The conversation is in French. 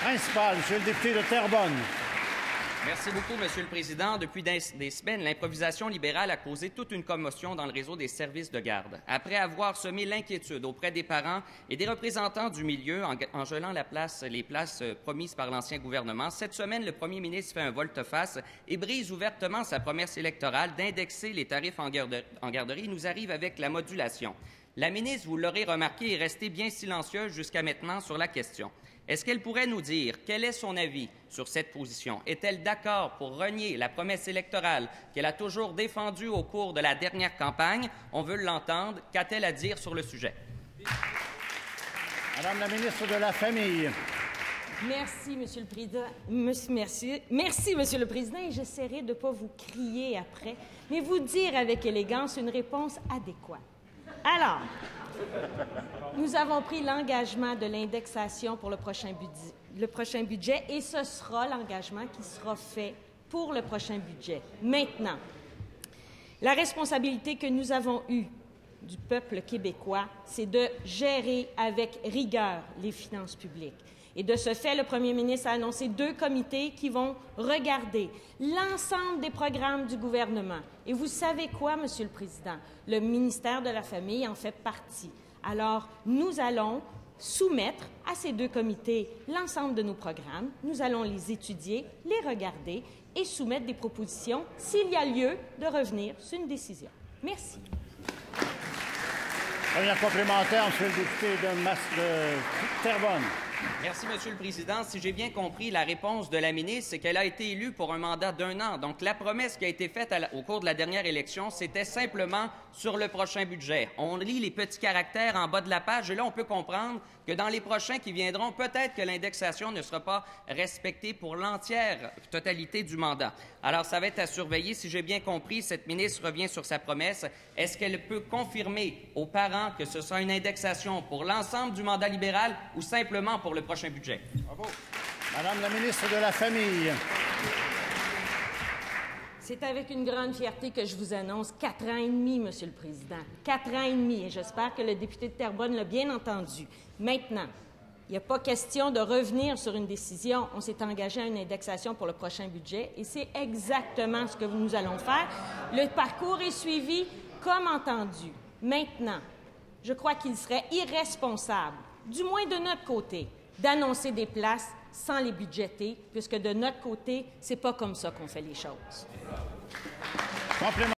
Principal, Monsieur le député de Terrebonne. Merci beaucoup, Monsieur le Président. Depuis des semaines, l'improvisation libérale a causé toute une commotion dans le réseau des services de garde. Après avoir semé l'inquiétude auprès des parents et des représentants du milieu en gelant les places promises par l'ancien gouvernement, cette semaine, le premier ministre fait un volte-face et brise ouvertement sa promesse électorale d'indexer les tarifs en garderie. Il nous arrive avec la modulation. La ministre, vous l'aurez remarqué, est restée bien silencieuse jusqu'à maintenant sur la question. Est-ce qu'elle pourrait nous dire quel est son avis sur cette position? Est-elle d'accord pour renier la promesse électorale qu'elle a toujours défendue au cours de la dernière campagne? On veut l'entendre. Qu'a-t-elle à dire sur le sujet? Madame la ministre de la Famille. Merci, Monsieur le Président. Merci, Monsieur le Président, et j'essaierai de ne pas vous crier après, mais vous dire avec élégance une réponse adéquate. Alors, nous avons pris l'engagement de l'indexation pour le prochain budget et ce sera l'engagement qui sera fait pour le prochain budget. Maintenant, la responsabilité que nous avons eue du peuple québécois, c'est de gérer avec rigueur les finances publiques. Et de ce fait, le premier ministre a annoncé 2 comités qui vont regarder l'ensemble des programmes du gouvernement. Et vous savez quoi, Monsieur le Président? Le ministère de la Famille en fait partie. Alors, nous allons soumettre à ces 2 comités l'ensemble de nos programmes. Nous allons les étudier, les regarder et soumettre des propositions s'il y a lieu de revenir sur une décision. Merci. Première complémentaire, Monsieur le député de Terrebonne. Merci, Monsieur le Président. Si j'ai bien compris, la réponse de la ministre, c'est qu'elle a été élue pour un mandat d'1 an. Donc, la promesse qui a été faite au cours de la dernière élection, c'était simplement sur le prochain budget. On lit les petits caractères en bas de la page et là, on peut comprendre que dans les prochains qui viendront, peut-être que l'indexation ne sera pas respectée pour l'entière totalité du mandat. Alors, ça va être à surveiller. Si j'ai bien compris, cette ministre revient sur sa promesse. Est-ce qu'elle peut confirmer aux parents que ce sera une indexation pour l'ensemble du mandat libéral ou simplement pour le prochain budget? Bravo. Madame la ministre de la Famille. C'est avec une grande fierté que je vous annonce 4 ans et demi, Monsieur le Président. 4 ans et demi, et j'espère que le député de Terrebonne l'a bien entendu. Maintenant, il n'y a pas question de revenir sur une décision. On s'est engagé à une indexation pour le prochain budget, et c'est exactement ce que nous allons faire. Le parcours est suivi comme entendu. Maintenant, je crois qu'il serait irresponsable, du moins de notre côté, d'annoncer des places sans les budgéter, puisque de notre côté, c'est pas comme ça qu'on fait les choses.